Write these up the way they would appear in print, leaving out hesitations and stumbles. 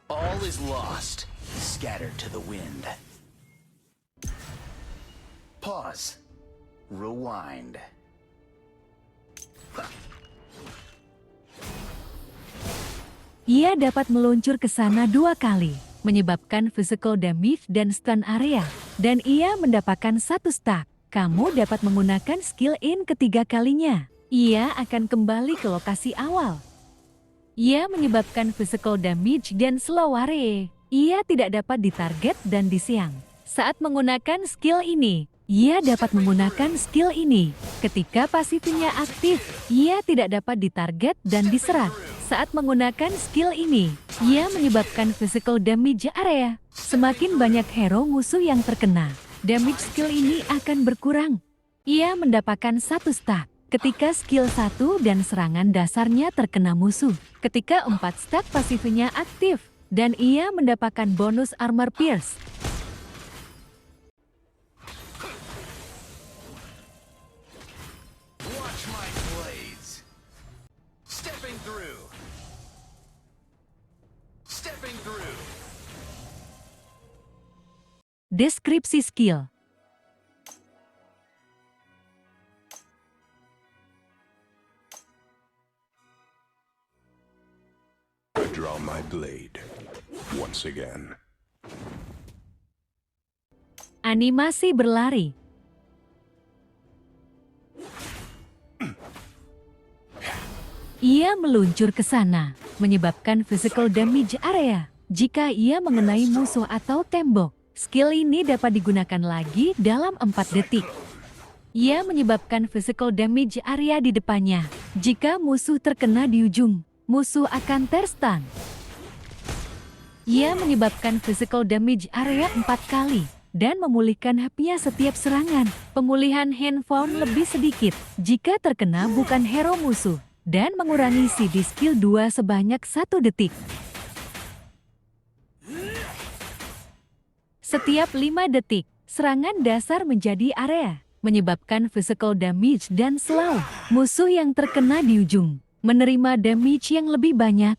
All is lost, scattered to the wind. Pause. Rewind. Ia dapat meluncur ke sana 2 kali, menyebabkan physical damage dan stun area, dan ia mendapatkan 1 stack. Kamu dapat menggunakan skill in ketiga kalinya. Ia akan kembali ke lokasi awal. Ia menyebabkan physical damage dan slow area. Ia tidak dapat ditarget dan disiang. Saat menggunakan skill ini, ia dapat menggunakan skill ini. Ketika pasifnya aktif, ia tidak dapat ditarget dan diserang. Saat menggunakan skill ini, ia menyebabkan physical damage area. Semakin banyak hero musuh yang terkena, damage skill ini akan berkurang. Ia mendapatkan 1 stack ketika skill 1 dan serangan dasarnya terkena musuh. Ketika 4 stack pasifnya aktif, dan ia mendapatkan bonus armor pierce. Watch my blades. Stepping through. Stepping through. Deskripsi skill. I draw my blade once again. Animasi berlari. Ia meluncur ke sana, menyebabkan physical damage area. Jika ia mengenai musuh atau tembok, skill ini dapat digunakan lagi dalam 4 detik. Ia menyebabkan physical damage area di depannya. Jika musuh terkena di ujung, musuh akan terstun. Ia menyebabkan physical damage area 4 kali dan memulihkan HP-nya setiap serangan. Pemulihan handphone lebih sedikit jika terkena bukan hero musuh dan mengurangi CD skill 2 sebanyak 1 detik. Setiap 5 detik, serangan dasar menjadi area, menyebabkan physical damage dan slow. Musuh yang terkena di ujung menerima damage yang lebih banyak.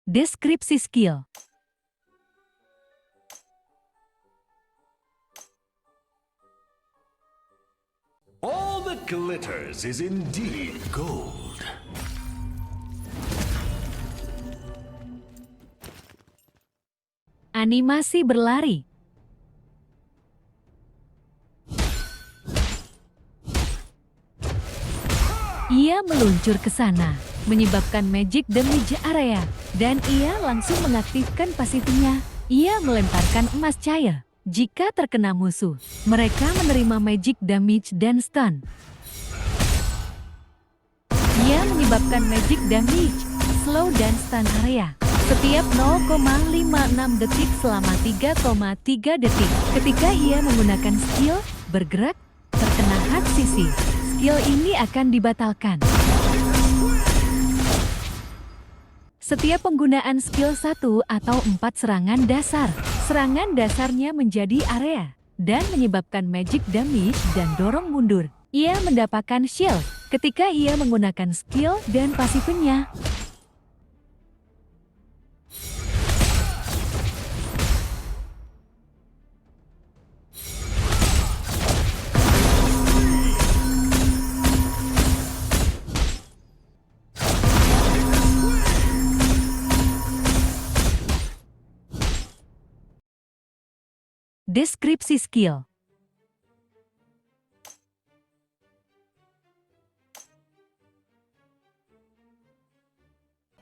Deskripsi skill. All that glitters is indeed gold. Animasi berlari. Ia meluncur ke sana, menyebabkan magic damage area, dan ia langsung mengaktifkan pasifnya. Ia melemparkan emas cair. Jika terkena musuh, mereka menerima magic damage dan stun. Ia menyebabkan magic damage, slow dan stun area setiap 0,56 detik selama 3,3 detik. Ketika ia menggunakan skill bergerak terkena hard sisi, skill ini akan dibatalkan. Setiap penggunaan skill 1 atau 4 serangan dasar, serangan dasarnya menjadi area dan menyebabkan magic damage dan dorong mundur. Ia mendapatkan shield ketika ia menggunakan skill dan pasifnya. Deskripsi skill.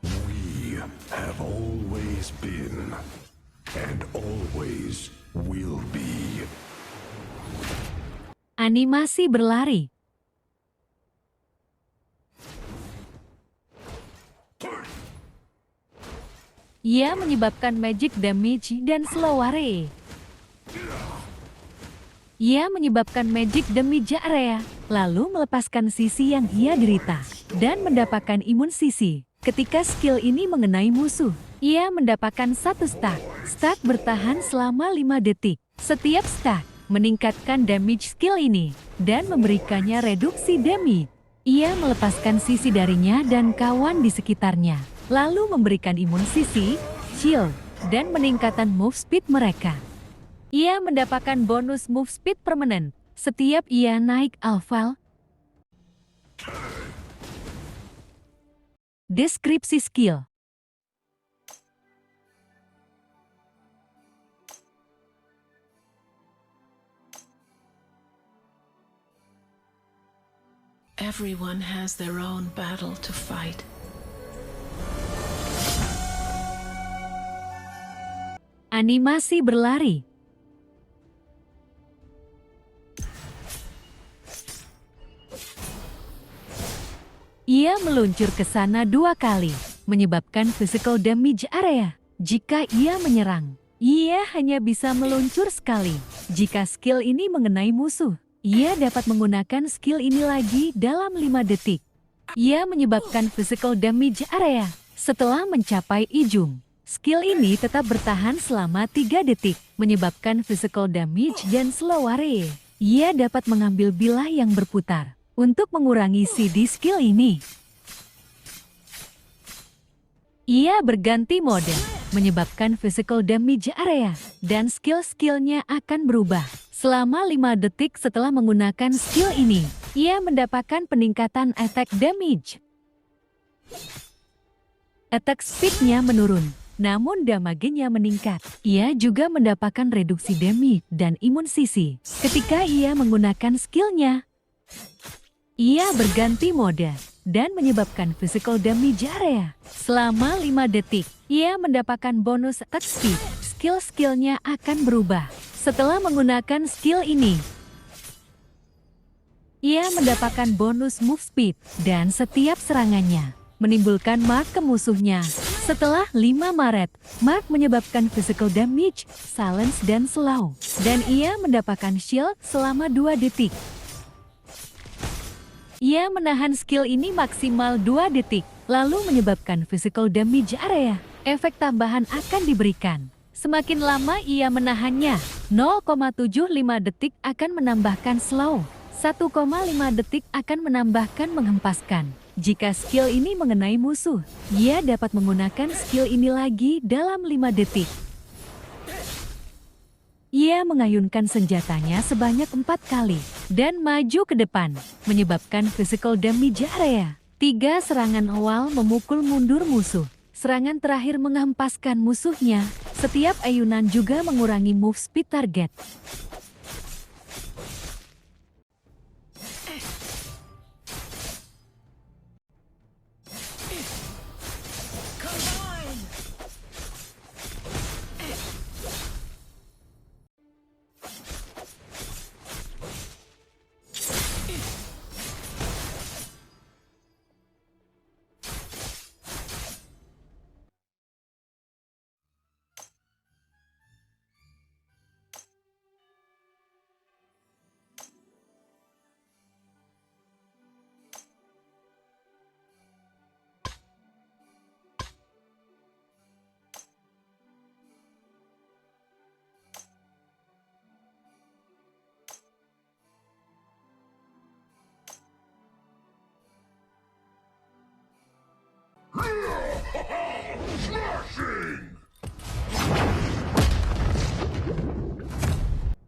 We have always been and always will be. Animasi berlari. Ia menyebabkan magic damage dan slow area. Ia menyebabkan magic damage area, lalu melepaskan sisi yang ia derita, dan mendapatkan imun sisi. Ketika skill ini mengenai musuh, ia mendapatkan 1 stack. Stack bertahan selama 5 detik. Setiap stack meningkatkan damage skill ini, dan memberikannya reduksi damage. Ia melepaskan sisi darinya dan kawan di sekitarnya, lalu memberikan imun sisi, shield, dan peningkatan move speed mereka. Ia mendapatkan bonus move speed permanen setiap ia naik alpha. Deskripsi skill. Everyone has their own battle to fight. Animasi berlari. Ia meluncur ke sana 2 kali, menyebabkan physical damage area. Jika ia menyerang, ia hanya bisa meluncur sekali. Jika skill ini mengenai musuh, ia dapat menggunakan skill ini lagi dalam 5 detik. Ia menyebabkan physical damage area. Setelah mencapai ujung, skill ini tetap bertahan selama 3 detik, menyebabkan physical damage dan slow area. Ia dapat mengambil bilah yang berputar untuk mengurangi CD skill ini. Ia berganti mode, menyebabkan physical damage area, dan skill-skillnya akan berubah. Selama 5 detik setelah menggunakan skill ini, ia mendapatkan peningkatan attack damage. Attack speed-nya menurun, namun damage-nya meningkat. Ia juga mendapatkan reduksi damage dan imun sisi ketika ia menggunakan skill-nya. Ia berganti mode dan menyebabkan physical damage area. Selama 5 detik, ia mendapatkan bonus attack speed. Skill-skillnya akan berubah. Setelah menggunakan skill ini, ia mendapatkan bonus move speed dan setiap serangannya menimbulkan mark ke musuhnya. Setelah 5 Maret, mark menyebabkan physical damage, silence dan slow. Dan ia mendapatkan shield selama 2 detik. Ia menahan skill ini maksimal 2 detik, lalu menyebabkan physical damage area. Efek tambahan akan diberikan. Semakin lama ia menahannya, 0,75 detik akan menambahkan slow, 1,5 detik akan menambahkan menghempaskan. Jika skill ini mengenai musuh, ia dapat menggunakan skill ini lagi dalam 5 detik. Ia mengayunkan senjatanya sebanyak 4 kali dan maju ke depan, menyebabkan physical damage area. 3 serangan awal memukul mundur musuh. Serangan terakhir menghempaskan musuhnya. Setiap ayunan juga mengurangi move speed target.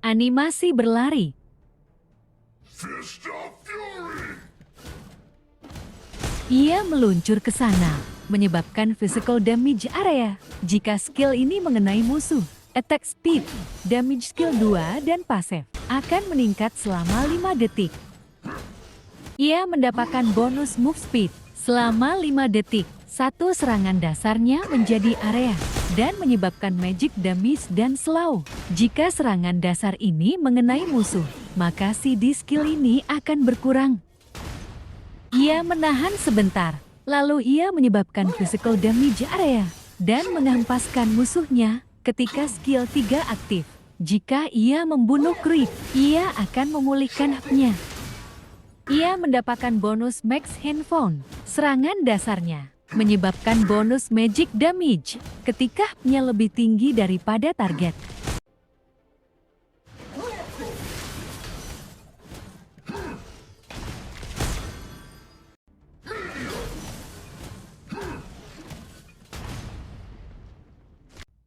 Animasi berlari. Fist of Fury! Ia meluncur ke sana, menyebabkan physical damage area. Jika skill ini mengenai musuh, attack speed, damage skill 2 dan passive akan meningkat selama 5 detik. Ia mendapatkan bonus move speed selama 5 detik. 1 serangan dasarnya menjadi area dan menyebabkan magic damage dan slow. Jika serangan dasar ini mengenai musuh, maka CD skill ini akan berkurang. Ia menahan sebentar, lalu ia menyebabkan physical damage area dan menghempaskan musuhnya ketika skill 3 aktif. Jika ia membunuh creep, ia akan memulihkan haknya. Ia mendapatkan bonus max handphone, serangan dasarnya menyebabkan bonus magic damage ketika haknya lebih tinggi daripada target.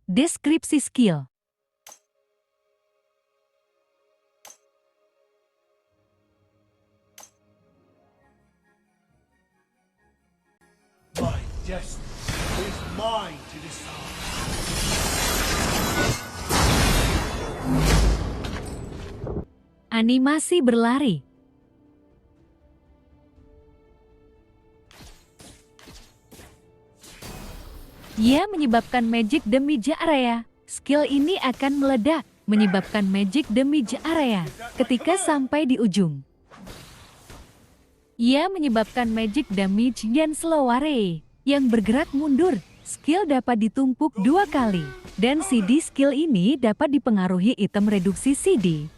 Deskripsi skill. My destiny is mine to decide. Animasi berlari. Ia menyebabkan magic damage area. Skill ini akan meledak, menyebabkan magic damage area ketika sampai di ujung. Ia menyebabkan magic damage dan slow array yang bergerak mundur. Skill dapat ditumpuk 2 kali, dan CD skill ini dapat dipengaruhi item reduksi CD.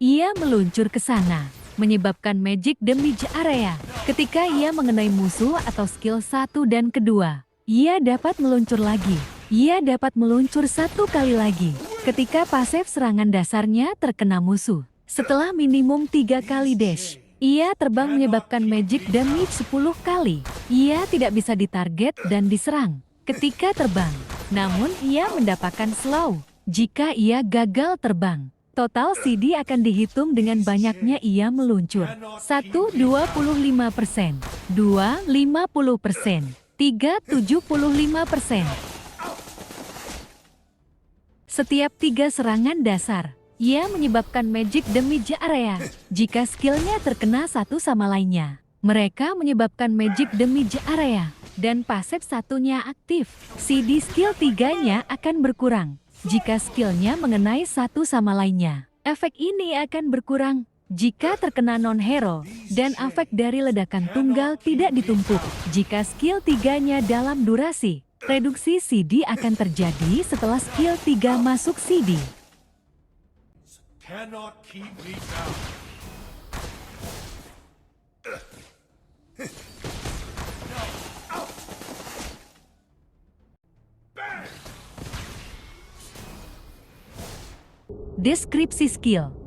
Ia meluncur ke sana, menyebabkan magic damage area. Ketika ia mengenai musuh atau skill 1 dan kedua, ia dapat meluncur lagi. Ia dapat meluncur 1 kali lagi ketika pasif serangan dasarnya terkena musuh. Setelah minimum 3 kali dash, ia terbang menyebabkan magic damage 10 kali. Ia tidak bisa ditarget dan diserang ketika terbang. Namun ia mendapatkan slow jika ia gagal terbang. Total CD akan dihitung dengan banyaknya ia meluncur. 1 25%, 2 50%, 3 75%. Setiap 3 serangan dasar, ia menyebabkan magic damage area. Jika skillnya terkena satu sama lainnya, mereka menyebabkan magic damage area. Dan pasif satunya aktif, CD skill 3-nya akan berkurang. Jika skillnya mengenai satu sama lainnya, efek ini akan berkurang jika terkena non-hero, dan efek dari ledakan tunggal tidak ditumpuk. Jika skill 3-nya dalam durasi, reduksi CD akan terjadi setelah skill 3 masuk CD. Cannot keep me down. Deskripsi skill.